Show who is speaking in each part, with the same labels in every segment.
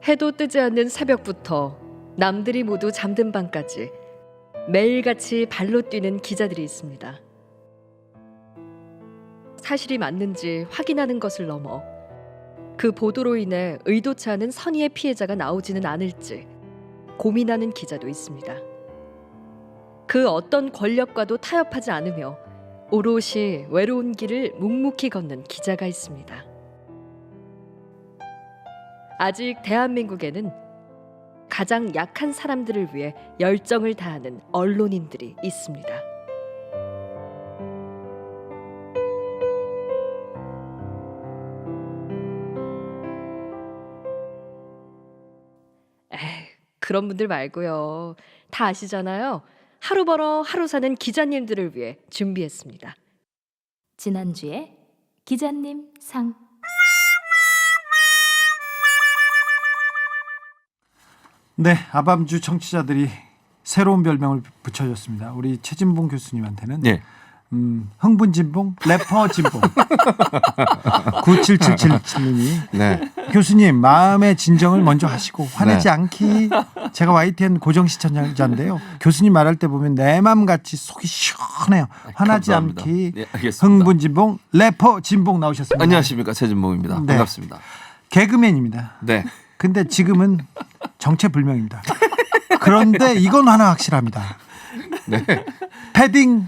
Speaker 1: 해도 뜨지 않는 새벽부터 남들이 모두 잠든 밤까지 매일같이 발로 뛰는 기자들이 있습니다. 사실이 맞는지 확인하는 것을 넘어 그 보도로 인해 의도치 않은 선의의 피해자가 나오지는 않을지 고민하는 기자도 있습니다. 그 어떤 권력과도 타협하지 않으며 오롯이 외로운 길을 묵묵히 걷는 기자가 있습니다. 아직 대한민국에는 가장 약한 사람들을 위해 열정을 다하는 언론인들이 있습니다. 그런 분들 말고요. 다 아시잖아요. 하루 벌어 하루 사는 기자님들을 위해 준비했습니다.
Speaker 2: 지난주에 기자님 상.
Speaker 3: 네, 아밤주 청취자들이 새로운 별명을 붙여줬습니다. 우리 최진봉 교수님한테는
Speaker 4: 네.
Speaker 3: 흥분진봉, 래퍼 진봉. 9777님이
Speaker 4: 네.
Speaker 3: 교수님 마음의 진정을 먼저 하시고 화내지 않기. 제가 YTN 고정 시청자인데요. 교수님 말할 때 보면 내 맘같이 속이 시원해요. 화나지
Speaker 4: 감사합니다.
Speaker 3: 않기.
Speaker 4: 네, 알겠습니다.
Speaker 3: 흥분진봉, 래퍼 진봉 나오셨습니다.
Speaker 4: 안녕하십니까, 최진봉입니다.
Speaker 3: 네.
Speaker 4: 반갑습니다.
Speaker 3: 개그맨입니다.
Speaker 4: 네.
Speaker 3: 근데 지금은 정체불명입니다. 그런데 이건 하나 확실합니다.
Speaker 4: 네.
Speaker 3: 패딩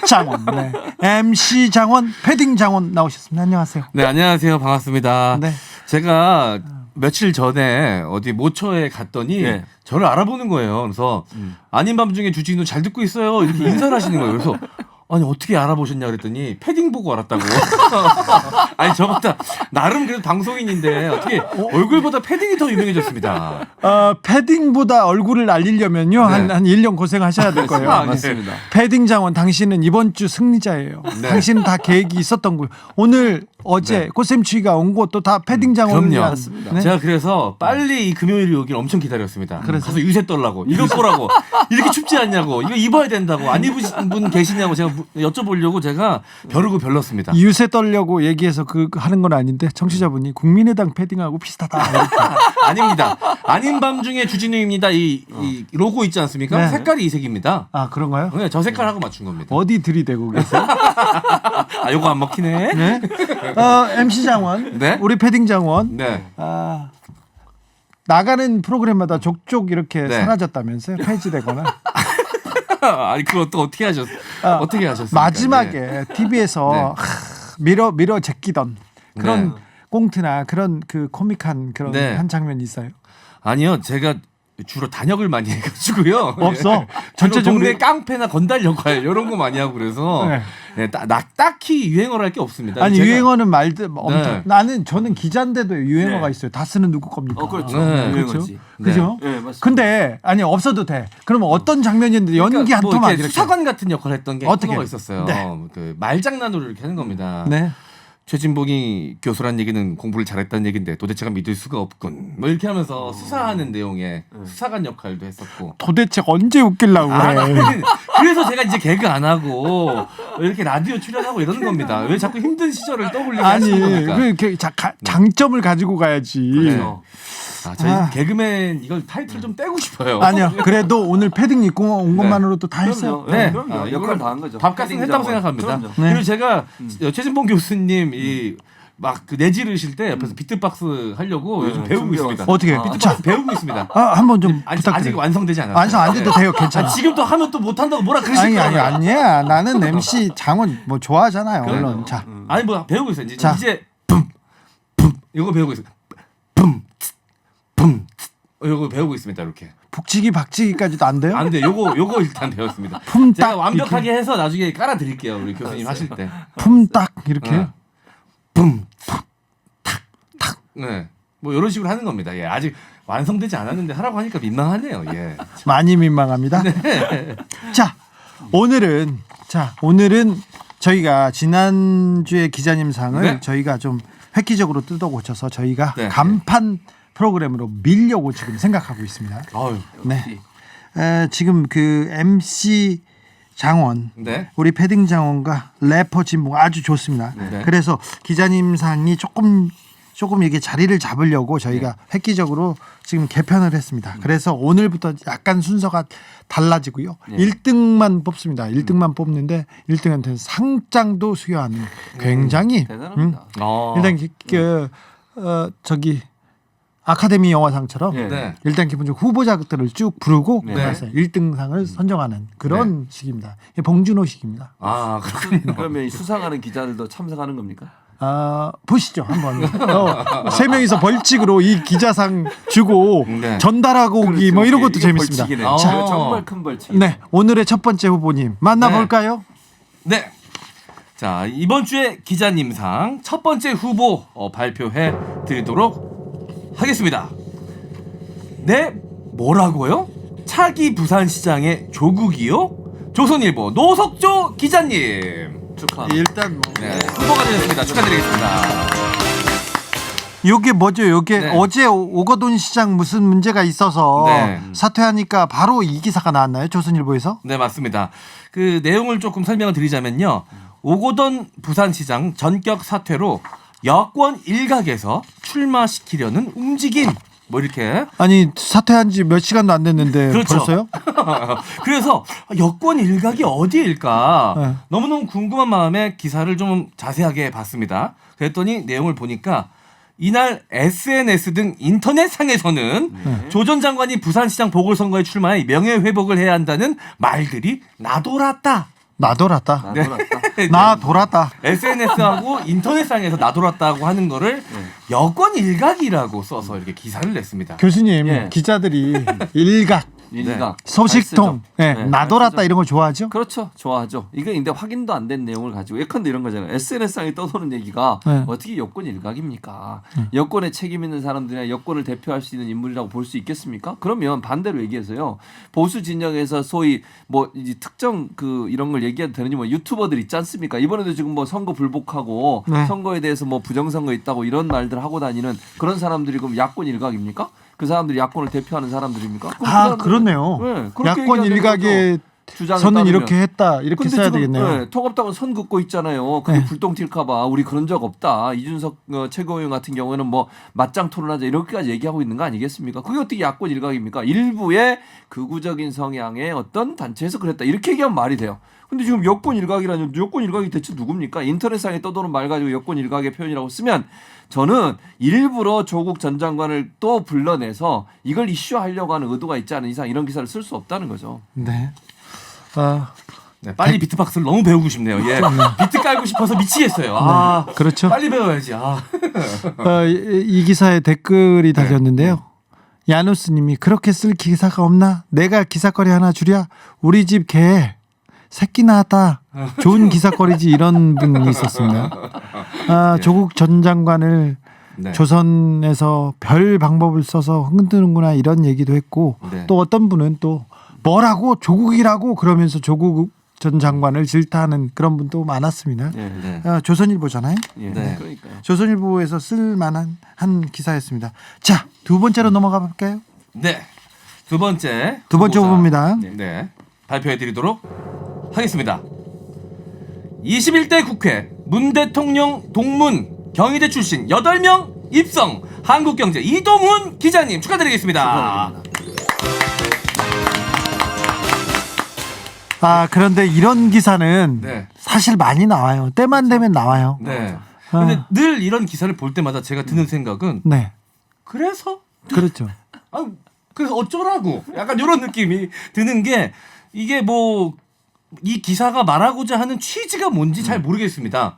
Speaker 3: 장원, 네. MC 장원, 패딩 장원 나오셨습니다. 안녕하세요.
Speaker 4: 네, 안녕하세요. 반갑습니다.
Speaker 3: 네.
Speaker 4: 제가 며칠 전에 어디 모처에 갔더니
Speaker 5: 네.
Speaker 4: 저를 알아보는 거예요. 그래서 아닌 밤중에 주진우 잘 듣고 있어요. 이렇게 인사를 하시는 거예요. 그래서 아니 어떻게 알아보셨냐 그랬더니 패딩 보고 알았다고. 아니 저 같다 나름 그래도 방송인인데 어떻게 얼굴보다 패딩이 더 유명해졌습니다.
Speaker 3: 패딩보다 얼굴을 알리려면요
Speaker 4: 네.
Speaker 3: 한 1년 고생하셔야 될 거예요.
Speaker 4: 아, 맞습니다.
Speaker 3: 패딩 장원, 당신은 이번 주 승리자예요.
Speaker 4: 네.
Speaker 3: 당신은 다 계획이 있었던 거예요. 오늘 어제
Speaker 4: 네.
Speaker 3: 꽃샘추위가 온 것도 다 패딩 장원을
Speaker 4: 그럼요.
Speaker 3: 위한.
Speaker 4: 맞습니다.
Speaker 3: 네.
Speaker 4: 제가 그래서 빨리 이 금요일이 오길 엄청 기다렸습니다.
Speaker 3: 그래서?
Speaker 4: 가서 유세 떨라고 이거 보라고 이렇게 춥지 않냐고 이거 입어야 된다고 안 입으신 분 계시냐고 제가 여쭤보려고 제가 벼르고 별렀습니다.
Speaker 3: 유세 떨려고 얘기해서 그 하는 건 아닌데 청취자분이 국민의당 패딩하고 비슷하다. 이렇게.
Speaker 4: 아닙니다. 아닌 밤중에 주진우입니다. 이 로고 있지 않습니까?
Speaker 3: 네.
Speaker 4: 색깔이 이 색입니다.
Speaker 3: 아 그런가요?
Speaker 4: 네, 저 색깔하고 맞춘 겁니다.
Speaker 3: 어디 들이대고 계세요?
Speaker 4: 아, 요거 안 먹히네.
Speaker 3: 네. MC 장원,
Speaker 4: 네?
Speaker 3: 우리 패딩 장원.
Speaker 4: 네.
Speaker 3: 나가는 프로그램마다 족족 이렇게
Speaker 4: 네.
Speaker 3: 사라졌다면서요? 폐지되거나.
Speaker 4: 아니 그거 또 어떻게 어떻게 하셨습니까?
Speaker 3: 마지막에 TV에서 밀어 제끼던 그런
Speaker 4: 네.
Speaker 3: 꽁트나 그런 그 코믹한 그런
Speaker 4: 네.
Speaker 3: 한 장면이 있어요.
Speaker 4: 아니요, 제가 주로 단역을 많이 해가지고요.
Speaker 3: 없어.
Speaker 4: 전체적으로 동네 깡패나 건달 역할 이런 거 많이 하고 그래서
Speaker 3: 네.
Speaker 4: 네, 딱히 유행어를 할 게 없습니다.
Speaker 3: 아니
Speaker 4: 제가-
Speaker 3: 유행어는 말들
Speaker 4: 네.
Speaker 3: 저는 기자인데도 유행어가
Speaker 5: 네.
Speaker 3: 있어요. 다 쓰는 누구 겁니까?
Speaker 5: 그렇죠.
Speaker 4: 네.
Speaker 3: 그렇죠.
Speaker 5: 유행어지.
Speaker 3: 그죠?
Speaker 5: 네, 맞습니다.
Speaker 3: 근데 아니 없어도 돼. 그러면 어떤 장면인데 연기
Speaker 4: 그러니까
Speaker 3: 한
Speaker 4: 뭐
Speaker 3: 토막
Speaker 4: 이렇게
Speaker 3: 이렇게.
Speaker 4: 수사관 같은 역할 했던 게
Speaker 3: 어떻게?
Speaker 4: 코너가 있었어요.
Speaker 3: 네.
Speaker 4: 그 말장난으로 이렇게 하는 겁니다.
Speaker 3: 네.
Speaker 4: 최진봉이 교수란 얘기는 공부를 잘했다는 얘기인데 도대체가 믿을 수가 없군. 뭐 이렇게 하면서 수사하는 내용의 수사관 역할도 했었고.
Speaker 3: 도대체 언제 웃기려고 그래.
Speaker 4: 나는 그래서 제가 이제 개그 안 하고 이렇게 라디오 출연하고 이러는 겁니다. 왜 자꾸 힘든 시절을 떠올리게
Speaker 3: 아니
Speaker 4: 하시는 겁니까?
Speaker 3: 그 장점을 가지고 가야지.
Speaker 4: 그래요. 저희
Speaker 3: 아.
Speaker 4: 개그맨 이걸 타이틀 좀 떼고 싶어요.
Speaker 3: 아니요. 그래도 오늘 패딩 입고 온 것만으로도 다 했어요.
Speaker 5: 그럼요.
Speaker 4: 네.
Speaker 5: 그럼요.
Speaker 4: 아,
Speaker 5: 역할
Speaker 4: 이거는
Speaker 5: 다 한 거죠.
Speaker 4: 밥값은
Speaker 5: 패딩
Speaker 4: 했다고
Speaker 5: 장원.
Speaker 4: 생각합니다.
Speaker 5: 그럼요.
Speaker 3: 네.
Speaker 4: 그리고 제가 최진봉 교수님 막 그 내지르실 때 옆에서 비트박스 하려고 요즘 배우고
Speaker 5: 준비해왔어요.
Speaker 4: 있습니다.
Speaker 3: 어떻게 자,
Speaker 4: 비트박스 배우고 있습니다.
Speaker 3: 한번 좀
Speaker 4: 아직
Speaker 3: 부탁드려요.
Speaker 4: 완성되지 않았어요.
Speaker 3: 완성 안 돼도 돼요. 괜찮아.
Speaker 4: 지금 또 하면 또 못한다고 뭐라 그러실
Speaker 3: 아니
Speaker 4: 거예요.
Speaker 3: 아니야. 나는 MC 장원 뭐 좋아하잖아요.
Speaker 4: 그래요.
Speaker 3: 얼른 자.
Speaker 4: 아니 뭐 배우고 있어요.
Speaker 3: 자.
Speaker 4: 이제 이거 배우고 있어요. 이거 배우고 있습니다. 이렇게.
Speaker 3: 북치기 박치기까지도 안 돼요?
Speaker 4: 안 돼. 요거 일단 배웠습니다.
Speaker 3: 품딱
Speaker 4: 제가 완벽하게 해서 나중에 깔아 드릴게요. 우리 교수님 하실 때.
Speaker 3: 품딱 이렇게.
Speaker 4: 어. 탁. 네. 뭐 이런 식으로 하는 겁니다. 예. 아직 완성되지 않았는데 하라고 하니까 민망하네요. 예.
Speaker 3: 많이 민망합니다. 자, 오늘은 저희가 지난주에 기자님상을
Speaker 4: 네.
Speaker 3: 저희가 좀 획기적으로 뜯어 고쳐서 저희가
Speaker 4: 네.
Speaker 3: 간판 프로그램으로 밀려고 지금 생각하고 있습니다.
Speaker 4: 아유.
Speaker 3: 네. 지금 그 MC 장원,
Speaker 4: 네.
Speaker 3: 우리 패딩 장원과 래퍼 진봉 아주 좋습니다.
Speaker 4: 네.
Speaker 3: 그래서 기자님상이 조금 조금 이게 자리를 잡으려고 저희가 획기적으로 지금 개편을 했습니다. 그래서 오늘부터 약간 순서가 달라지고요. 1등만 뽑습니다. 1등만 뽑는데 1등한테는 상장도 수여하는 굉장히
Speaker 5: 대단합니다.
Speaker 3: 일단 저기 아카데미 영화상처럼
Speaker 4: 네.
Speaker 3: 일단 기본적으로 후보자들을 쭉 부르고
Speaker 5: 네.
Speaker 3: 그래서 1등상을 선정하는 그런 식입니다. 봉준호식입니다.
Speaker 4: 아, 그렇군요.
Speaker 5: 그러면 이 수상하는 기자들도 참석하는 겁니까?
Speaker 3: 보시죠 한번. 3명이서 벌칙으로 이 기자상 주고
Speaker 4: 네.
Speaker 3: 전달하고 오기 뭐 이런 것도
Speaker 5: 이게
Speaker 3: 재밌습니다.
Speaker 5: 벌칙이네.
Speaker 4: 자,
Speaker 5: 정말 큰 벌칙.
Speaker 3: 네, 오늘의 첫 번째 후보님 만나볼까요?
Speaker 4: 네. 자, 이번 주에 기자님상 첫 번째 후보 발표해 드리도록 하겠습니다. 네, 뭐라고요? 차기 부산시장의 조국이요? 조선일보 노석조 기자님.
Speaker 5: 축하합니다.
Speaker 3: 일단 뭐
Speaker 4: 네, 후보가 되셨습니다. 축하드리겠습니다.
Speaker 3: 요게 뭐죠? 요게
Speaker 4: 네.
Speaker 3: 어제 오거돈 시장 무슨 문제가 있어서
Speaker 4: 네.
Speaker 3: 사퇴하니까 바로 이 기사가 나왔나요? 조선일보에서?
Speaker 4: 네, 맞습니다. 그 내용을 조금 설명을 드리자면요. 오거돈 부산시장 전격 사퇴로 여권 일각에서 출마시키려는 움직임. 뭐 이렇게.
Speaker 3: 아니 사퇴한 지 몇 시간도 안 됐는데
Speaker 4: 그렇죠.
Speaker 3: 벌써요?
Speaker 4: 그래서 여권 일각이 어디일까
Speaker 3: 네.
Speaker 4: 너무너무 궁금한 마음에 기사를 좀 자세하게 봤습니다. 그랬더니 내용을 보니까 이날 SNS 등 인터넷상에서는 조 전 장관이 부산시장 보궐선거에 출마해 명예회복을 해야 한다는 말들이 나돌았다.
Speaker 3: 나돌았다.
Speaker 5: 나돌았다.
Speaker 3: 나돌았다.
Speaker 4: SNS하고 인터넷상에서 나돌았다고 하는 거를 여권 일각이라고 써서 이렇게 기사를 냈습니다.
Speaker 3: 교수님
Speaker 5: 예.
Speaker 3: 기자들이 일각,
Speaker 5: 일각
Speaker 3: 소식통,
Speaker 5: 잘
Speaker 3: 예,
Speaker 5: 쓰죠.
Speaker 3: 나돌았다
Speaker 5: 잘 쓰죠.
Speaker 3: 이런 거 좋아하죠?
Speaker 5: 그렇죠. 좋아하죠. 이게 근데 확인도 안 된 내용을 가지고 예컨대 이런 거잖아요. SNS상에 떠도는 얘기가
Speaker 3: 네.
Speaker 5: 어떻게 여권 일각입니까? 여권에 책임 있는 사람들이나 여권을 대표할 수 있는 인물이라고 볼 수 있겠습니까? 그러면 반대로 얘기해서요. 보수 진영에서 소위 뭐 이제 특정 그 이런 걸 얘기해도 되는지 뭐 유튜버들 있지 않습니까? 이번에도 지금 뭐 선거 불복하고
Speaker 3: 네.
Speaker 5: 선거에 대해서 뭐 부정선거 있다고 이런 말들 하고 다니는 그런 사람들이 그럼 야권 일각입니까? 그 사람들이 야권을 대표하는 사람들입니까? 그럼 그
Speaker 3: 아
Speaker 5: 사람들은-
Speaker 3: 그렇네요.
Speaker 5: 네, 그렇게
Speaker 3: 야권
Speaker 5: 얘기하는
Speaker 3: 일각의
Speaker 5: 주장에
Speaker 3: 선은
Speaker 5: 따르면.
Speaker 3: 이렇게 했다 이렇게
Speaker 5: 근데
Speaker 3: 써야
Speaker 5: 지금,
Speaker 3: 되겠네요.
Speaker 5: 네, 통합당은 선 긋고 있잖아요. 그게
Speaker 3: 네.
Speaker 5: 불똥 튈까봐 우리 그런 적 없다. 이준석 최고위원 같은 경우에는 뭐 맞짱 토론하자 이렇게까지 얘기하고 있는 거 아니겠습니까? 그게 어떻게 야권 일각입니까? 일부의 극우적인 성향의 어떤 단체에서 그랬다. 이렇게 얘기하면 말이 돼요. 근데 지금 여권 일각이라니 여권 일각이 대체 누굽니까? 인터넷상에 떠도는 말 가지고 여권 일각의 표현이라고 쓰면 저는 일부러 조국 전 장관을 또 불러내서 이걸 이슈하려고 하는 의도가 있지 않은 이상 이런 기사를 쓸 수 없다는 거죠.
Speaker 3: 네.
Speaker 4: 네, 빨리 비트박스를 너무 배우고 싶네요. 예. 비트 깔고 싶어서 미치겠어요. 아,
Speaker 3: 그렇죠.
Speaker 4: 빨리 배워야지.
Speaker 3: 이 기사에 댓글이 달렸는데요. 야누스님이 그렇게 쓸 기사가 없나? 내가 기사거리 하나 주랴. 우리 집 개 새끼 낳았다. 좋은 기사거리지 이런 분이 있었습니다. 조국 전 장관을
Speaker 4: 네.
Speaker 3: 조선에서 별 방법을 써서 흔드는구나 이런 얘기도 했고
Speaker 4: 네.
Speaker 3: 또 어떤 분은 또 뭐라고 조국이라고 그러면서 조국 전 장관을 질타하는 그런 분도 많았습니다.
Speaker 5: 네.
Speaker 4: 네.
Speaker 3: 조선일보잖아요.
Speaker 5: 예.
Speaker 4: 네.
Speaker 5: 그러니까요.
Speaker 3: 조선일보에서 쓸만한 한 기사였습니다. 자, 두 번째로 넘어가 볼까요?
Speaker 4: 네. 두 번째
Speaker 3: 후보자. 후보입니다.
Speaker 4: 네. 발표해 드리도록 하겠습니다. 21대 국회 문 대통령 동문 경희대 출신 8명 입성 한국경제 이동훈 기자님 축하드리겠습니다.
Speaker 3: 그런데 이런 기사는
Speaker 4: 네.
Speaker 3: 사실 많이 나와요. 때만 되면 나와요.
Speaker 4: 네. 근데 늘 이런 기사를 볼 때마다 제가 드는 생각은
Speaker 3: 네.
Speaker 4: 그래서
Speaker 3: 그렇죠.
Speaker 4: 그래서 어쩌라고 약간 이런 느낌이 드는 게 이게 뭐 이 기사가 말하고자 하는 취지가 뭔지 잘 모르겠습니다.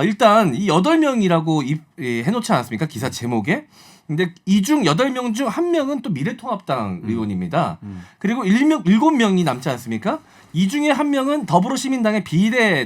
Speaker 4: 일단 이 8명이라고 해놓지 않았습니까? 기사 제목에. 근데 이 중 8명 중 1명은 또 미래통합당 의원입니다. 그리고 7명이 남지 않습니까? 이 중에 1명은 더불어시민당의 비례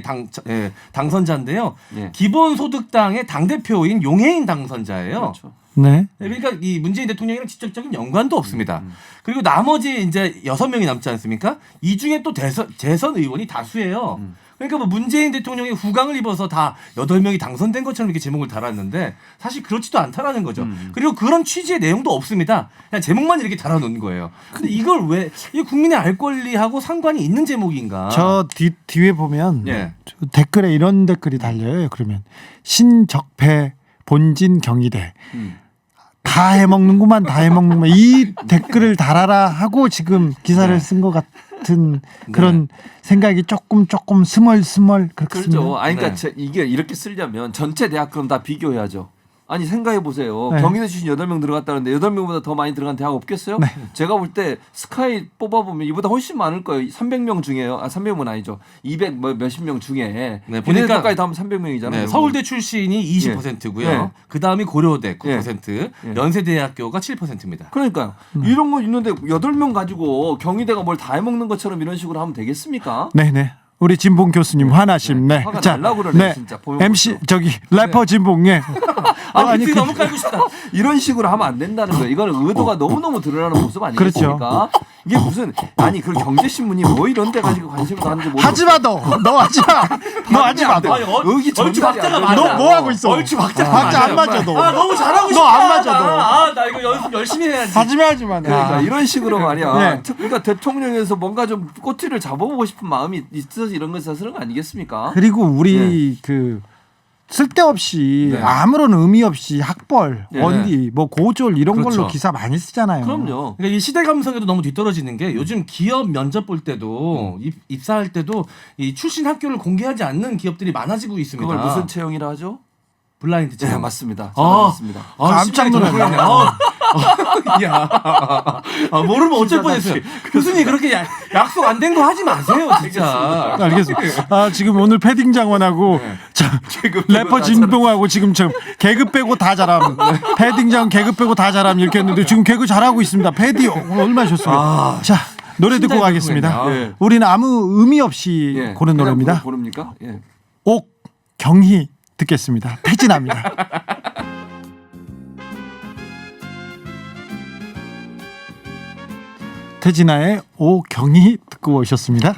Speaker 4: 당선자인데요.
Speaker 5: 예.
Speaker 4: 기본소득당의 당대표인 용해인 당선자예요.
Speaker 5: 그렇죠.
Speaker 3: 네.
Speaker 4: 그러니까 이 문재인 대통령이랑 직접적인 연관도 없습니다. 그리고 나머지 이제 6명이 남지 않습니까? 이 중에 또 재선 의원이 다수예요. 그러니까 뭐 문재인 대통령의 후광을 입어서 다 8명이 당선된 것처럼 이렇게 제목을 달았는데 사실 그렇지도 않다라는 거죠. 그리고 그런 취지의 내용도 없습니다. 그냥 제목만 이렇게 달아놓은 거예요. 근데 이걸 왜 이 국민의 알 권리하고 상관이 있는 제목인가?
Speaker 3: 저 뒤에 보면
Speaker 4: 예.
Speaker 3: 댓글에 이런 댓글이 달려요. 그러면 신적폐 본진 경희대
Speaker 5: 음.
Speaker 3: 다 해먹는구만 다 해먹는구만 이 댓글을 달아라 하고 지금 기사를
Speaker 4: 네.
Speaker 3: 쓴 것 같은 그런 생각이 조금 스멀스멀 그렇게 씁니다.
Speaker 5: 그렇죠. 아니 그러니까
Speaker 4: 네.
Speaker 5: 이게 이렇게 쓰려면 전체 대학 그럼 다 비교해야죠. 아니 생각해 보세요.
Speaker 3: 네.
Speaker 5: 경희대 출신 8명 들어갔다는데 8명보다 더 많이 들어간 대학 없겠어요?
Speaker 3: 네.
Speaker 5: 제가 볼 때 스카이 뽑아보면 이보다 훨씬 많을 거예요. 300명 중에요. 300명 아니죠. 200 몇십 명 중에
Speaker 4: 네,
Speaker 5: 보니까
Speaker 4: 보니까
Speaker 5: 까지 다 하면 300명이잖아요.
Speaker 4: 네, 서울대 출신이 20%고요.
Speaker 5: 예.
Speaker 4: 그다음이 고려대 9%,
Speaker 5: 예.
Speaker 4: 연세대학교가 7%입니다.
Speaker 5: 그러니까요. 이런 거 있는데 8명 가지고 경희대가 뭘 다 해먹는 것처럼 이런 식으로 하면 되겠습니까?
Speaker 3: 네네. 우리 진봉 교수님 화나심. 네.
Speaker 5: 화가 날라고 그러네, 진짜. 보면
Speaker 3: MC
Speaker 5: 볼수록.
Speaker 3: 저기 래퍼 진봉예.
Speaker 4: 아니
Speaker 3: 그-
Speaker 4: 너무 깔고 싶다.
Speaker 5: 이런 식으로 하면 안 된다는 거예요. 이거는 의도가 너무너무 드러나는 모습 아니겠습니까?
Speaker 3: 그렇죠.
Speaker 5: 이게 무슨 아니 그 경제신문이 뭐 이런 데 가지고 관심을 갖는지 모르겠어요.
Speaker 3: 하지 마 너. 너 하지 마. 너 하지 마. 너.
Speaker 4: 아니,
Speaker 5: 의기
Speaker 4: 얼추
Speaker 5: 전달이
Speaker 4: 박자가
Speaker 5: 안
Speaker 4: 맞아.
Speaker 5: 되잖아.
Speaker 3: 너 뭐 하고 있어?
Speaker 4: 얼추 박자가
Speaker 3: 박자 안
Speaker 4: 맞아요.
Speaker 3: 맞아 너.
Speaker 4: 아 너무 잘하고
Speaker 3: 너
Speaker 4: 싶다.
Speaker 3: 안 맞아, 너.
Speaker 4: 나 이거 연습 열심히 해야지.
Speaker 3: 하지 마.
Speaker 5: 그러니까 이런 식으로 말이야.
Speaker 3: 네.
Speaker 5: 그러니까 대통령에서 뭔가 좀 꼬투리를 잡아보고 싶은 마음이 있어서 이런 걸 쓰는 거 아니겠습니까?
Speaker 3: 그리고 우리 그 쓸데없이
Speaker 5: 네.
Speaker 3: 아무런 의미 없이 학벌,
Speaker 5: 네.
Speaker 3: 언디, 뭐 고졸 이런
Speaker 4: 그렇죠.
Speaker 3: 걸로 기사 많이 쓰잖아요.
Speaker 5: 그럼요.
Speaker 4: 그러니까 이 시대 감성에도 너무 뒤떨어지는 게 요즘 기업 면접 볼 때도 입사할 때도 이 출신 학교를 공개하지 않는 기업들이 많아지고 있습니다.
Speaker 5: 그걸 무슨 채용이라 하죠?
Speaker 4: 블라인드
Speaker 5: 네,
Speaker 4: 채용.
Speaker 5: 맞습니다.
Speaker 4: 아.
Speaker 5: 맞습니다.
Speaker 3: 깜짝 놀랐네.
Speaker 4: 야, 모르면 어쩔 뻔했어요. 교수님 그렇게 약속 안 된 거 하지 마세요, 진짜.
Speaker 3: 알겠습니다. 아, 지금 오늘 패딩 장원하고 래퍼 진봉하고 지금 저 개그 빼고 다 잘함. 패딩 장원 개그 빼고 다 잘함 이렇게 했는데 지금 개그 잘하고 있습니다. 패디 얼마나 좋습니다. 자, 노래 듣고
Speaker 4: 심장이
Speaker 3: 가겠습니다.
Speaker 4: 불끈했네요.
Speaker 5: 예.
Speaker 3: 우리는 아무 의미 없이
Speaker 5: 예,
Speaker 3: 고른
Speaker 5: 그냥
Speaker 3: 노래입니다.
Speaker 5: 고릅니까? 예.
Speaker 3: 옥 경희 듣겠습니다. 태진합니다. 태진아의 오경희 듣고 오셨습니다.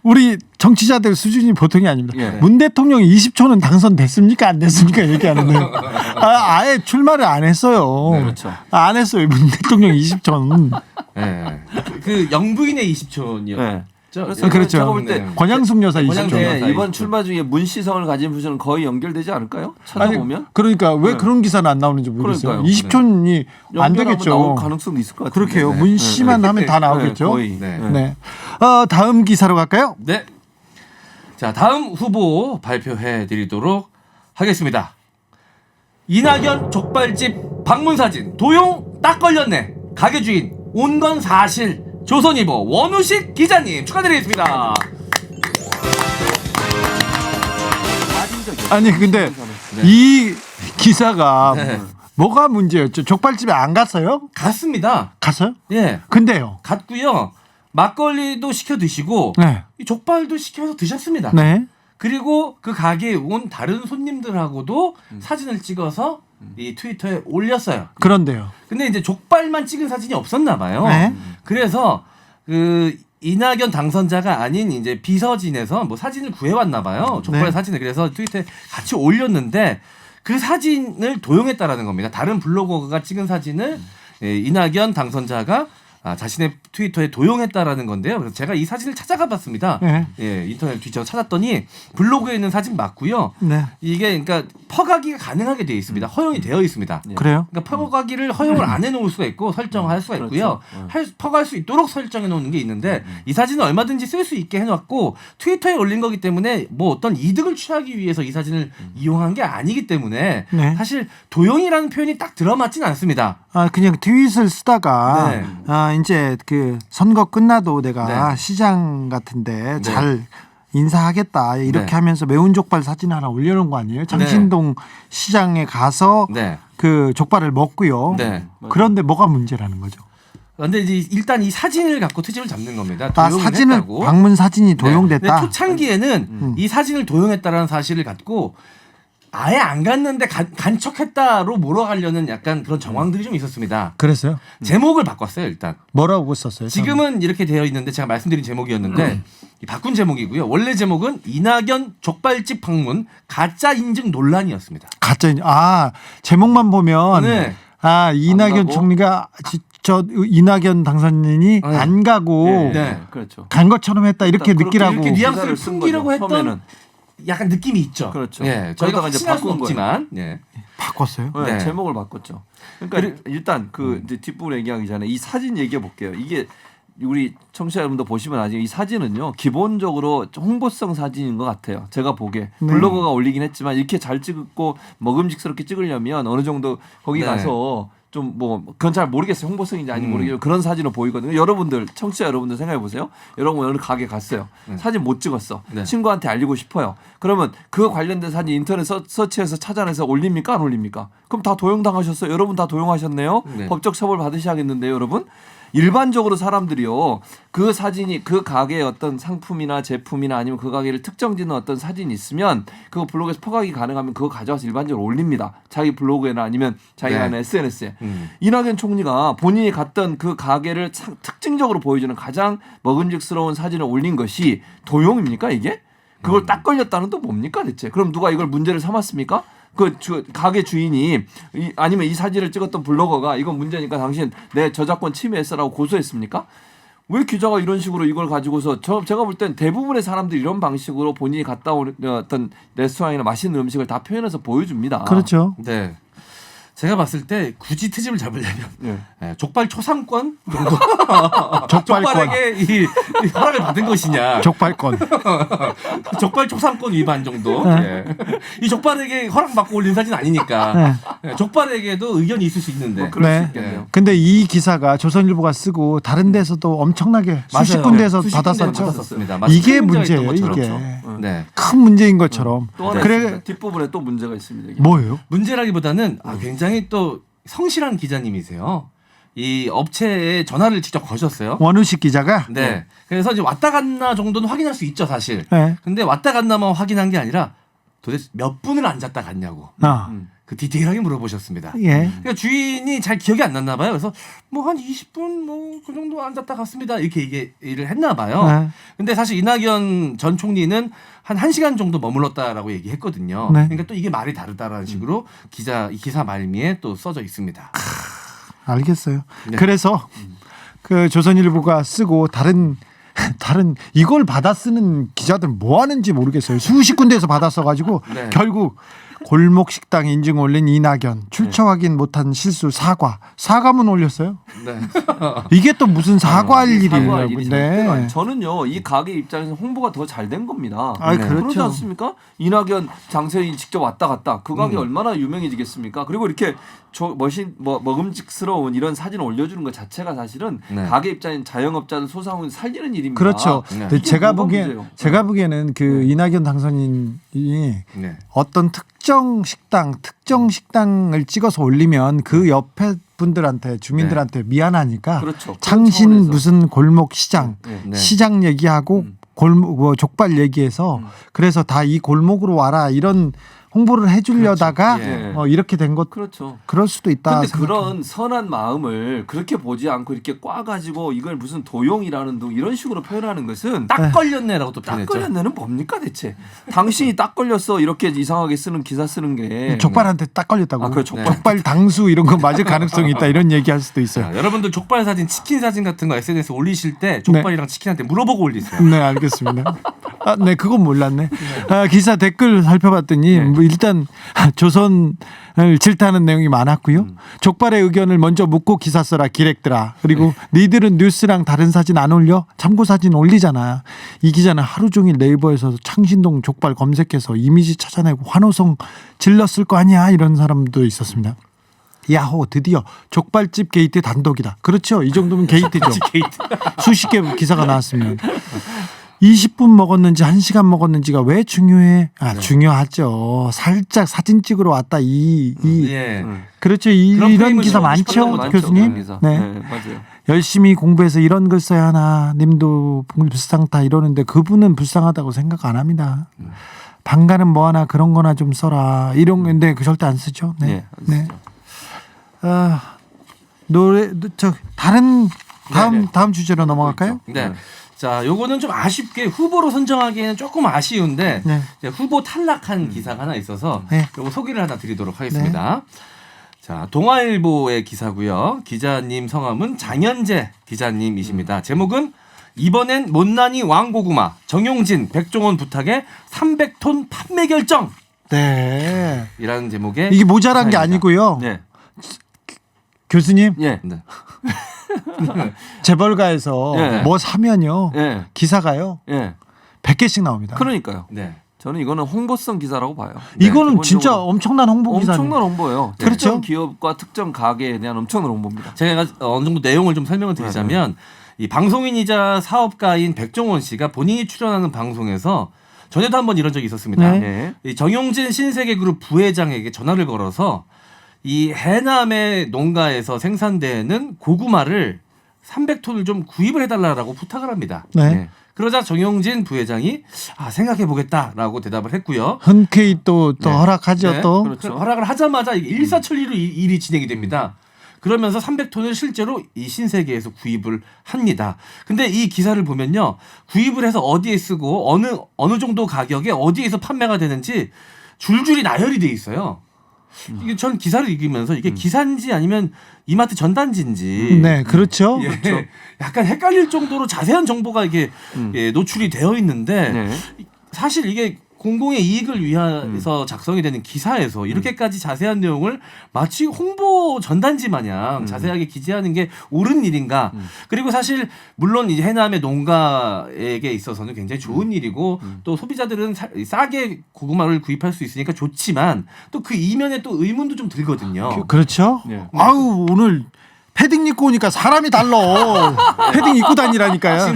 Speaker 3: 우리 정치자들 수준이 보통이 아닙니다.
Speaker 5: 예.
Speaker 3: 문 대통령이 20초는 당선됐습니까? 안 됐습니까? 얘기하는데 아예 출마를 안 했어요.
Speaker 5: 네, 그렇죠.
Speaker 3: 안 했어요. 문 대통령 20초는.
Speaker 4: 예. 그 영부인의 20초니요.
Speaker 5: 네.
Speaker 4: 그렇죠.
Speaker 3: 그렇죠.
Speaker 5: 제가 볼 때
Speaker 4: 네.
Speaker 3: 권양숙 여사 20초.
Speaker 4: 권양숙
Speaker 5: 네,
Speaker 4: 여사
Speaker 5: 이번
Speaker 4: 20초.
Speaker 5: 출마 중에 문시성을 가진 분은 거의 연결되지 않을까요? 찾아보면
Speaker 3: 그러니까 왜
Speaker 5: 네.
Speaker 3: 그런 기사는 안 나오는지 모르겠어요.
Speaker 5: 그러니까요.
Speaker 3: 20초는 안
Speaker 5: 연결하면
Speaker 3: 되겠죠.
Speaker 5: 나올 가능성도 있을 것 같아요.
Speaker 3: 그렇게요. 문씨만 하면 다 나오겠죠.
Speaker 5: 거의.
Speaker 4: 네.
Speaker 3: 네. 다음 기사로 갈까요?
Speaker 4: 네. 자, 다음 후보 발표해 드리도록 하겠습니다. 이낙연 족발집 방문 사진 도용 딱 걸렸네. 가게 주인 온 건 사실. 조선일보 원우식 기자님 축하드리겠습니다.
Speaker 3: 아니 근데
Speaker 4: 네.
Speaker 3: 이 기사가
Speaker 4: 네.
Speaker 3: 뭐가 문제였죠? 족발집에 안 갔어요?
Speaker 4: 갔습니다.
Speaker 3: 갔어요?
Speaker 4: 예,
Speaker 3: 근데요.
Speaker 4: 갔고요. 막걸리도 시켜 드시고
Speaker 3: 네.
Speaker 4: 이 족발도 시켜서 드셨습니다.
Speaker 3: 네.
Speaker 4: 그리고 그 가게에 온 다른 손님들하고도 사진을 찍어서 이 트위터에 올렸어요.
Speaker 3: 그런데요.
Speaker 4: 근데 이제 족발만 찍은 사진이 없었나 봐요.
Speaker 3: 네.
Speaker 4: 그래서 그 이낙연 당선자가 아닌 이제 비서진에서 뭐 사진을 구해왔나 봐요. 족발
Speaker 3: 네.
Speaker 4: 사진을. 그래서 트위터에 같이 올렸는데 그 사진을 도용했다라는 겁니다. 다른 블로거가 찍은 사진을 이낙연 당선자가 자신의 트위터에 도용했다라는 건데요. 그래서 제가 이 사진을 찾아가 봤습니다.
Speaker 3: 네.
Speaker 4: 예, 인터넷 뒤져서 찾았더니 블로그에 있는 사진 맞고요.
Speaker 3: 네.
Speaker 4: 이게 그러니까 퍼가기가 가능하게 되어 있습니다. 허용이 되어 있습니다.
Speaker 3: 그래요?
Speaker 4: 그러니까 퍼가기를 허용을 안 해놓을 수가 있고 설정할 수가 있고요. 퍼갈 수 있도록 설정해 놓는 게 있는데 이 사진은 얼마든지 쓸 수 있게 해놨고 트위터에 올린 거기 때문에 뭐 어떤 이득을 취하기 위해서 이 사진을 이용한 게 아니기 때문에
Speaker 3: 네.
Speaker 4: 사실 도용이라는 표현이 딱 들어맞진 않습니다.
Speaker 3: 그냥 트윗을 쓰다가
Speaker 4: 네.
Speaker 3: 이제 그 선거 끝나도 내가
Speaker 4: 네.
Speaker 3: 시장 같은데
Speaker 4: 네.
Speaker 3: 잘 인사하겠다 이렇게
Speaker 4: 네.
Speaker 3: 하면서 매운 족발 사진 하나 올려놓은 거 아니에요? 장신동 시장에 가서
Speaker 4: 네.
Speaker 3: 그 족발을 먹고요.
Speaker 4: 네.
Speaker 3: 그런데 뭐가 문제라는 거죠?
Speaker 4: 근데 이제 일단 이 사진을 갖고 트집을 잡는 겁니다. 도용을
Speaker 3: 사진을
Speaker 4: 했다고.
Speaker 3: 방문 사진이 도용됐다.
Speaker 4: 근데 초창기에는 이 사진을 도용했다라는 사실을 갖고 아예 안 갔는데 간척했다로 몰아가려는 약간 그런 정황들이 좀 있었습니다.
Speaker 3: 그래서요?
Speaker 4: 제목을 바꿨어요 일단.
Speaker 3: 뭐라고 썼어요?
Speaker 4: 지금은 이렇게 되어 있는데 제가 말씀드린 제목이었는데 이 바꾼 제목이고요. 원래 제목은 이낙연 족발집 방문 가짜 인증 논란이었습니다.
Speaker 3: 가짜 제목만 보면
Speaker 4: 네.
Speaker 3: 이낙연
Speaker 5: 가고?
Speaker 3: 총리가 저 이낙연 당선인이
Speaker 4: 네.
Speaker 3: 안 가고
Speaker 5: 네.
Speaker 4: 네.
Speaker 5: 그렇죠.
Speaker 3: 간 것처럼 했다 이렇게
Speaker 5: 그렇게
Speaker 3: 느끼라고.
Speaker 4: 이렇게 뉘앙스를
Speaker 5: 기사를 쓴
Speaker 4: 풍기려고
Speaker 5: 거죠,
Speaker 4: 했던
Speaker 5: 처음에는.
Speaker 4: 약간 느낌이 있죠.
Speaker 5: 그렇죠.
Speaker 4: 예, 저희가
Speaker 5: 그러다가 이제
Speaker 4: 확신할 수
Speaker 5: 바꾼
Speaker 4: 없지만 예.
Speaker 3: 바꿨어요.
Speaker 5: 네,
Speaker 4: 네.
Speaker 5: 제목을 바꿨죠. 그러니까 일단 그 이제 뒷부분 얘기하기 전에 이 사진 얘기해 볼게요. 이게 우리 청취자 여러분도 보시면 아직 이 사진은요 기본적으로 홍보성 사진인 것 같아요. 제가 보기에
Speaker 3: 네.
Speaker 5: 블로거가 올리긴 했지만 이렇게 잘 찍고 먹음직스럽게 찍으려면 어느 정도 거기
Speaker 4: 네.
Speaker 5: 가서 좀 뭐 그건 잘 모르겠어요. 홍보성인지 아닌지 모르겠어요. 그런 사진으로 보이거든요. 여러분들 청취자 여러분들 생각해 보세요. 여러분 어느 가게 갔어요. 사진 못 찍었어.
Speaker 4: 네.
Speaker 5: 친구한테 알리고 싶어요. 그러면 그 관련된 사진 인터넷 서치해서 찾아내서 올립니까 안 올립니까? 그럼 다 도용당하셨어요. 여러분 다 도용하셨네요.
Speaker 4: 네.
Speaker 5: 법적 처벌 받으셔야겠는데요, 여러분. 일반적으로 사람들이요 그 사진이 그 가게의 어떤 상품이나 제품이나 아니면 그 가게를 특정짓는 어떤 사진이 있으면 그거 블로그에서 퍼가기 가능하면 그거 가져와서 일반적으로 올립니다. 자기 블로그에나 아니면 자기가
Speaker 4: 네.
Speaker 5: 하는 SNS에. 이낙연 총리가 본인이 갔던 그 가게를 특징적으로 보여주는 가장 먹음직스러운 사진을 올린 것이 도용입니까 이게? 그걸 딱 걸렸다는 또 뭡니까 대체? 그럼 누가 이걸 문제를 삼았습니까? 가게 주인이 아니면 이 사진을 찍었던 블로거가 이건 문제니까 당신 내 저작권 침해했어라고 고소했습니까? 왜 기자가 이런 식으로 이걸 가지고서 제가 볼 땐 대부분의 사람들이 이런 방식으로 본인이 갔다 온 어떤 레스토랑이나 맛있는 음식을 다 표현해서 보여줍니다.
Speaker 3: 그렇죠.
Speaker 4: 네. 제가 봤을 때 굳이 트집을 잡으려면
Speaker 5: 예.
Speaker 4: 예, 족발 초상권 정도
Speaker 3: 족발권.
Speaker 4: 족발에게 이 허락을 받은 것이냐
Speaker 3: 족발권.
Speaker 4: 족발 초상권 위반 정도 예. 이 족발에게 허락받고 올린 사진 아니니까 예, 족발에게도 의견이 있을 수 있는데
Speaker 5: 그럴 수
Speaker 3: 네.
Speaker 5: 있겠네요.
Speaker 3: 근데 이 기사가 조선일보가 쓰고 다른 데서도 엄청나게 수십
Speaker 4: 맞아요.
Speaker 3: 군데에서
Speaker 4: 수십 군데에서
Speaker 3: 받았었죠.
Speaker 4: 받았었습니다. 마치
Speaker 3: 이게
Speaker 4: 큰 문제가
Speaker 3: 문제예요.
Speaker 4: 있던
Speaker 3: 이게
Speaker 4: 것처럼. 네.
Speaker 3: 큰 문제인 것처럼.
Speaker 5: 또 하나
Speaker 3: 그래
Speaker 5: 있습니다. 뒷부분에 또 문제가 있습니다. 이게.
Speaker 3: 뭐예요?
Speaker 4: 문제라기보다는 굉장히 또 성실한 기자님이세요. 이 업체에 전화를 직접 거셨어요.
Speaker 3: 원우식 기자가.
Speaker 4: 네. 그래서 이제 왔다 갔나 정도는 확인할 수 있죠, 사실.
Speaker 3: 네.
Speaker 4: 근데 왔다 갔나만 확인한 게 아니라 도대체 몇 분을 앉았다 갔냐고.
Speaker 3: 아.
Speaker 4: 그 디테일하게 물어보셨습니다.
Speaker 3: 예.
Speaker 4: 그러니까 주인이 잘 기억이 안 났나 봐요. 그래서 뭐 한 20분 뭐 그 정도 앉았다 갔습니다. 이렇게 얘기를 했나 봐요.
Speaker 3: 네.
Speaker 4: 근데 사실 이낙연 전 총리는 한 1시간 정도 머물렀다라고 얘기했거든요.
Speaker 3: 네.
Speaker 4: 그러니까 또 이게 말이 다르다라는 식으로 기사 말미에 또 써져 있습니다.
Speaker 3: 알겠어요.
Speaker 4: 네.
Speaker 3: 그래서 그 조선일보가 쓰고 다른 이걸 받아 쓰는 기자들 뭐 하는지 모르겠어요. 수십 군데에서 받았어 가지고
Speaker 4: 네.
Speaker 3: 결국 골목 식당 인증 올린 이낙연 출처 확인 못한 실수 사과문 올렸어요.
Speaker 4: 네.
Speaker 3: 이게 또 무슨 사과할 일이에요.
Speaker 5: 사과할 일이 절대로 아니-
Speaker 3: 네.
Speaker 5: 저는요 이 가게 입장에서 홍보가 더 잘 된 겁니다.
Speaker 3: 아,
Speaker 4: 네.
Speaker 3: 그렇죠.
Speaker 5: 그러지 않습니까? 이낙연 장세인 직접 왔다 갔다 그 가게
Speaker 4: 음.
Speaker 5: 얼마나 유명해지겠습니까? 그리고 이렇게 먹음직스러운 이런 사진을 올려주는 것 자체가 사실은
Speaker 4: 네.
Speaker 5: 가게 입장인 자영업자들 소상공인 살리는 일입니다.
Speaker 3: 그렇죠.
Speaker 4: 네.
Speaker 3: 근데
Speaker 5: 이게
Speaker 3: 제가
Speaker 5: 뭐가
Speaker 3: 보기엔
Speaker 5: 문제예요?
Speaker 3: 제가 보기에는 그 이낙연 당선인이
Speaker 4: 네.
Speaker 3: 어떤 특정 식당을 찍어서 올리면 그 옆에 분들한테 주민들한테 미안하니까
Speaker 5: 그렇죠.
Speaker 3: 창신
Speaker 5: 그런 차원에서.
Speaker 3: 무슨 골목 시장
Speaker 5: 네.
Speaker 3: 시장 얘기하고 골목 뭐 족발 얘기해서 그래서 다 이 골목으로 와라 이런 홍보를 해주려다가
Speaker 4: 그렇죠. 예.
Speaker 3: 이렇게 된 것
Speaker 5: 그렇죠.
Speaker 3: 그럴 수도 있다.
Speaker 5: 근데
Speaker 3: 생각합니다.
Speaker 5: 그런 선한 마음을 그렇게 보지 않고 이렇게 꽈가지고 이걸 무슨 도용이라는 둥 이런 식으로 표현하는 것은
Speaker 4: 딱 걸렸네라고 또
Speaker 5: 딱
Speaker 4: 표현했죠.
Speaker 5: 걸렸네는 뭡니까 대체? 당신이 딱 걸렸어 이렇게 이상하게 쓰는 기사 쓰는 게
Speaker 3: 족발한테 딱 걸렸다고.
Speaker 5: 아, 그래,
Speaker 3: 족발 당수 이런 거 맞을 가능성이 있다 이런 얘기할 수도 있어요.
Speaker 4: 자, 여러분들 족발 사진, 치킨 사진 같은 거 SNS에 올리실 때 족발이랑 치킨한테 물어보고 올리세요.
Speaker 3: 네, 알겠습니다. 아, 네, 그건 몰랐네. 아, 기사 댓글 살펴봤더니 뭐 일단 조선을 질타하는 내용이 많았고요. 족발의 의견을 먼저 묻고 기사 써라 기렉들아. 그리고 니들은 뉴스랑 다른 사진 안 올려? 참고 사진 올리잖아. 이 기자는 하루 종일 네이버에서 창신동 족발 검색해서 이미지 찾아내고 환호성 질렀을 거 아니야? 이런 사람도 있었습니다. 야호 드디어 족발집 게이트 단독이다. 그렇죠. 이 정도면 게이트죠. 수십 개 기사가 나왔습니다. 20분 먹었는지 1시간 먹었는지가 왜 중요해? 중요하죠. 살짝 사진 찍으러 왔다.
Speaker 4: 예.
Speaker 3: 그렇죠.
Speaker 4: 그런
Speaker 3: 이런
Speaker 4: 프레임을
Speaker 3: 기사
Speaker 4: 좀 싶어요.
Speaker 3: 많죠, 교수님.
Speaker 5: 기사.
Speaker 3: 네.
Speaker 5: 맞아요.
Speaker 3: 열심히 공부해서 이런 글 써야 하나. 님도 불쌍다 이러는데 그분은 불쌍하다고 생각 안 합니다. 방가는 뭐 하나 그런 거나 좀 써라. 이런 건데 그 절대 안 쓰죠. 네.
Speaker 5: 네, 안 쓰죠.
Speaker 3: 아, 다음 주제로 넘어갈까요?
Speaker 4: 네. 자, 요거는 좀 아쉽게 후보로 선정하기에는 조금 아쉬운데
Speaker 3: 네.
Speaker 4: 이제 후보 탈락한 기사가 하나 있어서
Speaker 3: 네.
Speaker 4: 요거 소개를 하나 드리도록 하겠습니다. 자, 동아일보의 기사고요. 기자님 성함은 장현재 기자님이십니다. 제목은 이번엔 못난이 왕고구마 정용진, 백종원 부탁에 300톤 판매 결정.
Speaker 3: 네.
Speaker 4: 이라는 제목의
Speaker 3: 이게 모자란 게
Speaker 4: 기사입니다.
Speaker 3: 아니고요.
Speaker 5: 네.
Speaker 3: 교수님
Speaker 5: 예.
Speaker 4: 네.
Speaker 3: 재벌가에서
Speaker 5: 예.
Speaker 3: 뭐 사면요.
Speaker 5: 예.
Speaker 3: 기사가요.
Speaker 5: 예.
Speaker 3: 100개씩 나옵니다.
Speaker 5: 그러니까요.
Speaker 4: 네.
Speaker 5: 저는 이거는 홍보성 기사라고 봐요.
Speaker 3: 이거는
Speaker 5: 기본적으로
Speaker 3: 진짜 엄청난 홍보 기사입니다.
Speaker 5: 엄청난 홍보예요.
Speaker 3: 그렇죠.
Speaker 5: 특정 기업과 특정 가게에 대한 엄청난 홍보입니다.
Speaker 4: 제가 어느 정도 내용을 좀 설명을 드리자면 이 방송인이자 사업가인 백종원 씨가 본인이 출연하는 방송에서 전에도 한번 이런 적이 있었습니다.
Speaker 3: 네.
Speaker 5: 네.
Speaker 4: 이 정용진 신세계그룹 부회장에게 전화를 걸어서 이 해남의 농가에서 생산되는 고구마를 300톤을 좀 구입을 해달라고 부탁을 합니다.
Speaker 3: 네.
Speaker 5: 네.
Speaker 4: 그러자 정용진 부회장이 생각해 보겠다라고 대답을 했고요.
Speaker 3: 흔쾌히 또
Speaker 5: 네.
Speaker 3: 허락하죠.
Speaker 5: 네.
Speaker 3: 또
Speaker 5: 그렇죠.
Speaker 4: 허락을 하자마자 이게 일사천리로 일이 진행이 됩니다. 그러면서 300톤을 실제로 이 신세계에서 구입을 합니다. 근데 이 기사를 보면요. 구입을 해서 어디에 쓰고 어느 정도 가격에 어디에서 판매가 되는지 줄줄이 나열이 돼 있어요. 이게 전 기사를 읽으면서 이게 기사인지 아니면 이마트 전단지인지
Speaker 3: 네, 그렇죠.
Speaker 4: 예, 약간 헷갈릴 정도로 자세한 정보가 이게 예, 노출이 되어 있는데
Speaker 5: 네.
Speaker 4: 사실 이게 공공의 이익을 위해서 작성이 되는 기사에서 이렇게까지 자세한 내용을 마치 홍보 전단지 마냥 자세하게 기재하는 게 옳은 일인가? 그리고 사실 물론 이제 해남의 농가에게 있어서는 굉장히 좋은 일이고 또 소비자들은 싸게 고구마를 구입할 수 있으니까 좋지만 또 그 이면에 또 의문도 좀 들거든요.
Speaker 3: 그렇죠.
Speaker 5: 네.
Speaker 3: 아우 오늘 패딩 입고 오니까 사람이 달라. 패딩 입고 다니라니까요.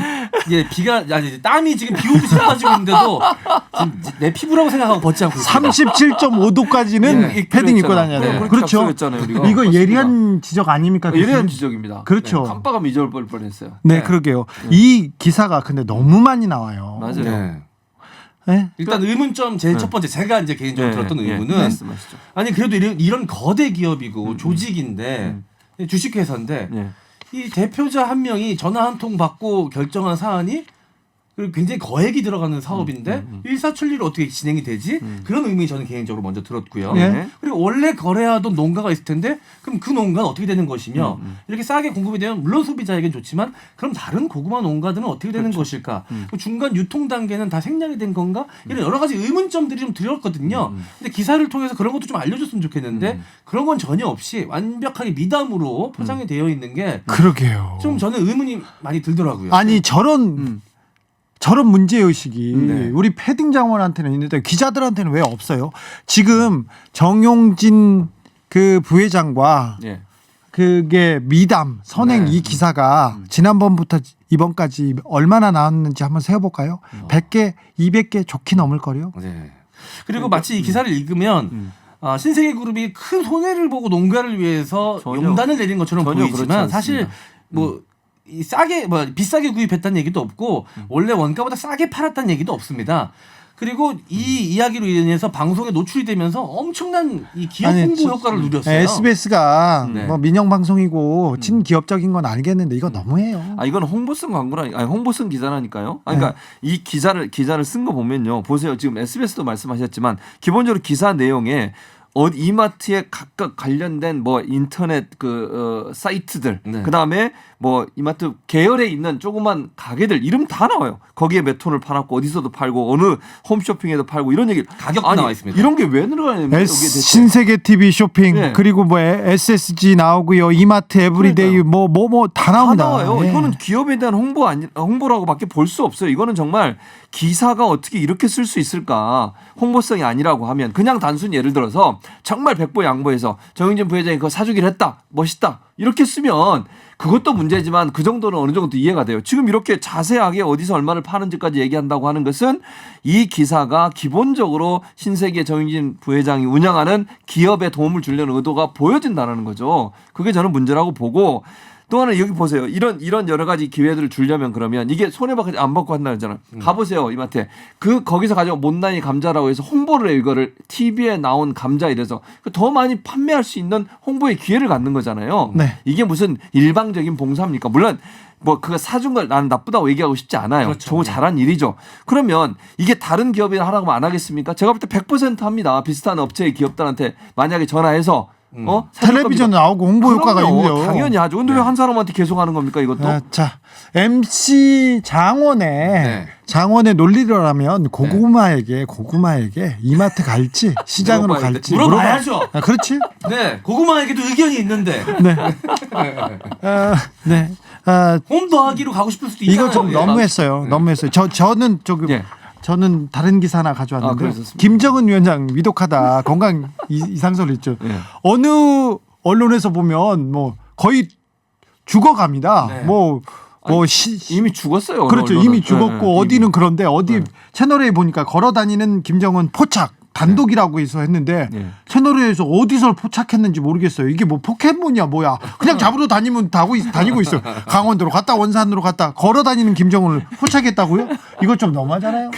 Speaker 4: 예, 아니, 땀이 지금 비 오듯이 쏟아지고 있는데도 지금 내 피부라고 생각하고 벗지 않고 있습니다.
Speaker 3: 37.5도까지는
Speaker 5: 예,
Speaker 3: 패딩 입고
Speaker 5: 그랬잖아요.
Speaker 3: 다녀야 돼요.
Speaker 5: 네,
Speaker 3: 그렇죠.
Speaker 5: 약속했잖아요, 우리가.
Speaker 3: 이거
Speaker 5: 그렇습니다.
Speaker 3: 예리한 지적 아닙니까?
Speaker 5: 예리한
Speaker 3: 교수님?
Speaker 5: 지적입니다.
Speaker 3: 그렇죠.
Speaker 5: 깜빡하면 잊어볼 뻔했어요.
Speaker 3: 네, 그러게요. 이 기사가 근데 너무 많이 나와요.
Speaker 5: 맞아요.
Speaker 4: 네.
Speaker 3: 네?
Speaker 4: 일단 의문점 제일
Speaker 5: 네.
Speaker 4: 첫 번째 제가 이제 개인적으로
Speaker 5: 네,
Speaker 4: 들었던
Speaker 5: 네,
Speaker 4: 의문은
Speaker 5: 말씀하시죠.
Speaker 4: 아니 그래도 이런 거대 기업이고 조직인데 주식회사인데
Speaker 5: 네.
Speaker 4: 이 대표자 한 명이 전화 한 통 받고 결정한 사안이 그리고 굉장히 거액이 들어가는 사업인데 일사천리로 어떻게 진행이 되지? 그런 의문이 저는 개인적으로 먼저 들었고요.
Speaker 3: 네.
Speaker 4: 그리고 원래 거래하던 농가가 있을 텐데 그럼 그 농가는 어떻게 되는 것이며 이렇게 싸게 공급이 되면 물론 소비자에겐 좋지만 그럼 다른 고구마 농가들은 어떻게 되는 것일까? 그 중간 유통 단계는 다 생략이 된 건가? 이런 여러 가지 의문점들이 좀 들었거든요. 근데 기사를 통해서 그런 것도 좀 알려줬으면 좋겠는데 그런 건 전혀 없이 완벽하게 미담으로 포장이 되어 있는 게
Speaker 3: 그러게요.
Speaker 4: 좀 저는 의문이 많이 들더라고요.
Speaker 3: 아니 저런 문제 의식이
Speaker 4: 네.
Speaker 3: 우리 패딩 장원한테는 있는데 기자들한테는 왜 없어요? 지금 정용진 그 부회장과
Speaker 5: 예.
Speaker 3: 그게 미담 선행
Speaker 4: 네.
Speaker 3: 이 기사가 지난번부터 이번까지 얼마나 나왔는지 한번 세어볼까요? 100개, 200개 좋게 넘을 거요.
Speaker 4: 네. 그리고 마치 이 기사를 읽으면 신세계그룹이 큰 손해를 보고 농가를 위해서
Speaker 5: 전혀,
Speaker 4: 용단을 내린 것처럼
Speaker 5: 전혀 그렇지
Speaker 4: 보이지만 사실
Speaker 5: 않습니다.
Speaker 4: 뭐 이 비싸게 구입했다는 얘기도 없고 원래 원가보다 싸게 팔았다는 얘기도 없습니다. 그리고 이 이야기로 인해서 방송에 노출이 되면서 엄청난 이 기업 홍보 효과를 누렸어요.
Speaker 3: SBS가
Speaker 4: 네.
Speaker 3: 뭐 민영 방송이고 친기업적인 건 알겠는데 이거 너무해요.
Speaker 5: 아 이건 홍보성 광고라 아니 홍보성 기사라니까요. 그러니까 이 기사를 쓴 거 보면요. 보세요. 지금 SBS도 말씀하셨지만 기본적으로 기사 내용에 이마트에 각각 관련된 뭐 인터넷 사이트들
Speaker 4: 네.
Speaker 5: 그다음에 뭐 이마트 계열에 있는 조그만 가게들 이름 다 나와요. 거기에 몇 톤을 팔았고 어디서도 팔고 어느 홈쇼핑에도 팔고 이런 얘기
Speaker 4: 가격도 나와 있습니다.
Speaker 5: 이런 게 왜 늘어나냐면 여기에 대체
Speaker 3: 신세계 TV 쇼핑
Speaker 5: 네.
Speaker 3: 그리고 뭐 SSG 나오고요. 이마트 에브리데이 뭐 다
Speaker 5: 다
Speaker 3: 나옵니다.
Speaker 5: 나와요.
Speaker 3: 예.
Speaker 5: 이거는 기업에 대한 홍보라고밖에 볼 수 없어요. 이거는 정말 기사가 어떻게 이렇게 쓸 수 있을까? 홍보성이 아니라고 하면 그냥 단순히 예를 들어서 정말 백보양보해서 정용진 부회장이 그거 사주기로 했다. 멋있다. 이렇게 쓰면 그것도 문제지만 그 정도는 어느 정도 이해가 돼요. 지금 이렇게 자세하게 어디서 얼마를 파는지까지 얘기한다고 하는 것은 이 기사가 기본적으로 신세계 정용진 부회장이 운영하는 기업에 도움을 주려는 의도가 보여진다는 거죠. 그게 저는 문제라고 보고 또 하나 여기 보세요. 이런 여러 가지 기회들을 주려면 그러면 이게 손해밖에 안 받고 한다 그러잖아요. 가보세요 이마트에 거기서 가져온 못난이 감자라고 해서 홍보를 해요. 이거를 TV에 나온 감자 이래서 더 많이 판매할 수 있는 홍보의 기회를 갖는 거잖아요.
Speaker 3: 네.
Speaker 5: 이게 무슨 일방적인 봉사입니까? 물론 뭐 그거 사준 걸 나는 나쁘다고 얘기하고 싶지 않아요.
Speaker 4: 그렇죠.
Speaker 5: 좋은 잘한 일이죠. 그러면 이게 다른 기업이 하라고 하면 안 하겠습니까? 제가 볼 때 100% 합니다. 비슷한 업체의 기업들한테 만약에 전화해서
Speaker 3: 텔레비전 나오고 홍보 효과가 있네요.
Speaker 5: 당연히 하죠. 근데 왜 한 사람한테 계속 하는 겁니까 이것도?
Speaker 3: 자, MC 장원의 논리로라면 고구마에게 이마트 갈지 시장으로
Speaker 5: 물어봐야 돼.
Speaker 3: 갈지
Speaker 4: 물어봐야죠.
Speaker 3: 그렇지?
Speaker 4: 네, 고구마에게도 의견이 있는데
Speaker 3: 네. 네.
Speaker 4: 홈 더하기로 가고 싶을 수도 있잖아요.
Speaker 3: 이거 좀 너무했어요. 너무했어요. 저는 조금
Speaker 5: 예.
Speaker 3: 저는 다른 기사 하나 가져왔는데
Speaker 5: 그러셨습니까?
Speaker 3: 김정은 위원장 위독하다 건강 이상설 있죠.
Speaker 5: 예.
Speaker 3: 어느 언론에서 보면 뭐 거의 죽어갑니다.
Speaker 4: 네.
Speaker 5: 이미 죽었어요.
Speaker 3: 그렇죠.
Speaker 5: 언론은.
Speaker 3: 이미 죽었고
Speaker 5: 예,
Speaker 3: 어디는
Speaker 5: 이미.
Speaker 3: 그런데 어디 채널에 보니까 걸어다니는 김정은 포착 단독이라고 해서 했는데
Speaker 5: 예.
Speaker 3: 채널에서 어디서 포착했는지 모르겠어요. 이게 뭐 포켓몬이야 뭐야. 그냥 잡으러 다니면 다니고 있어요. 강원도로 갔다 원산으로 갔다 걸어다니는 김정은을 포착했다고요? 이거 좀 너무하잖아요.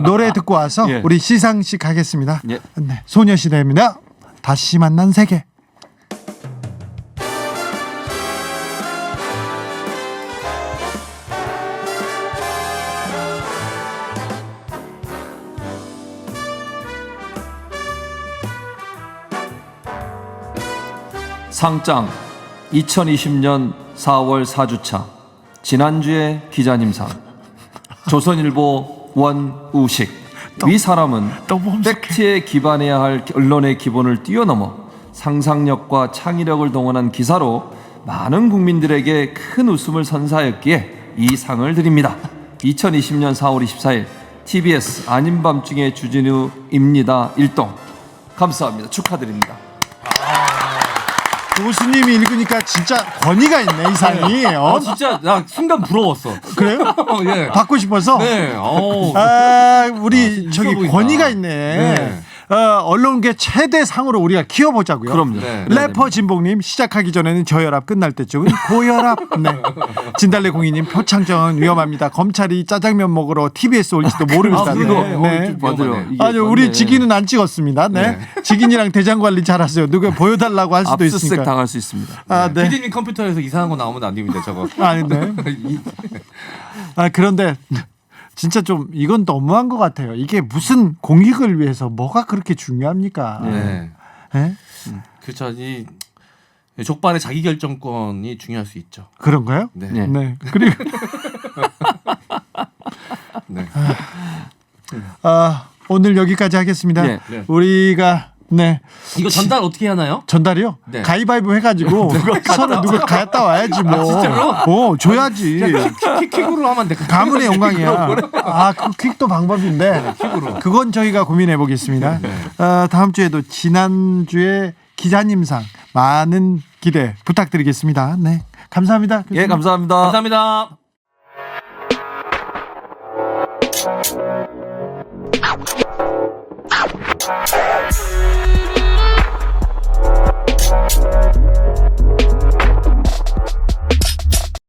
Speaker 3: 노래 듣고 와서
Speaker 5: 예.
Speaker 3: 우리 시상식 하겠습니다.
Speaker 5: 예.
Speaker 3: 네, 소녀시대입니다. 다시 만난 세계.
Speaker 5: 상장 2020년 4월 4주차 지난주의 기자님상 조선일보 원우식 위 사람은 팩트에 기반해야 할 언론의 기본을 뛰어넘어 상상력과 창의력을 동원한 기사로 많은 국민들에게 큰 웃음을 선사했기에 이 상을 드립니다. 2020년 4월 24일 TBS 아닌 밤중에 주진우입니다. 일동 감사합니다. 축하드립니다.
Speaker 3: 교수님이 읽으니까 진짜 권위가 있네 이 상이.
Speaker 4: 진짜 나 순간 부러웠어.
Speaker 3: 그래요?
Speaker 4: 예.
Speaker 3: 받고 싶어서.
Speaker 4: 네.
Speaker 3: 우리
Speaker 4: 있어
Speaker 3: 저기
Speaker 4: 보인다.
Speaker 3: 권위가 있네.
Speaker 4: 네.
Speaker 3: 언론계 최대 상으로 우리가 키워보자고요.
Speaker 5: 그럼요.
Speaker 4: 네.
Speaker 3: 래퍼 진봉님 시작하기 전에는 저혈압 끝날 때쯤은 고혈압. 네. 진달래 공이님 표창전 위험합니다. 검찰이 짜장면 먹으러 TBS 올지도 모릅니다. 네.
Speaker 5: 맞아요. 이게
Speaker 3: 아주 우리
Speaker 5: 맞네.
Speaker 3: 직인은 안 찍었습니다. 네. 직인이랑 대장 관리 잘하세요. 누가 보여달라고 할 수도
Speaker 5: 압수수색
Speaker 3: 있으니까.
Speaker 5: 당할 수 있습니다.
Speaker 3: 네.
Speaker 4: 피디님 컴퓨터에서 이상한 거 나오면 안 됩니다. 저거.
Speaker 3: 아닌데. 그런데 진짜 좀 이건 너무한 것 같아요. 이게 무슨 공익을 위해서 뭐가 그렇게 중요합니까?
Speaker 4: 네.
Speaker 3: 네?
Speaker 4: 그렇죠. 이 족발의 자기결정권이 중요할 수 있죠.
Speaker 3: 그런가요?
Speaker 4: 네.
Speaker 5: 네.
Speaker 3: 네. 그리고
Speaker 4: 네.
Speaker 3: 오늘 여기까지 하겠습니다.
Speaker 5: 네.
Speaker 4: 네.
Speaker 3: 우리가
Speaker 4: 이거 전달 어떻게 하나요?
Speaker 3: 전달이요?
Speaker 4: 네.
Speaker 3: 가위바위보 해가지고 서로 누가 갔다 와야지 뭐.
Speaker 4: 진짜로?
Speaker 3: 줘야지.
Speaker 4: 킥으로 하면 돼.
Speaker 3: 가문의 영광이야. 그 킥도 방법인데 그건 저희가 고민해 보겠습니다. 다음 주에도 지난주에 기자님상 많은 기대 부탁드리겠습니다. 네, 감사합니다.
Speaker 5: 예, 감사합니다.
Speaker 4: 감사합니다.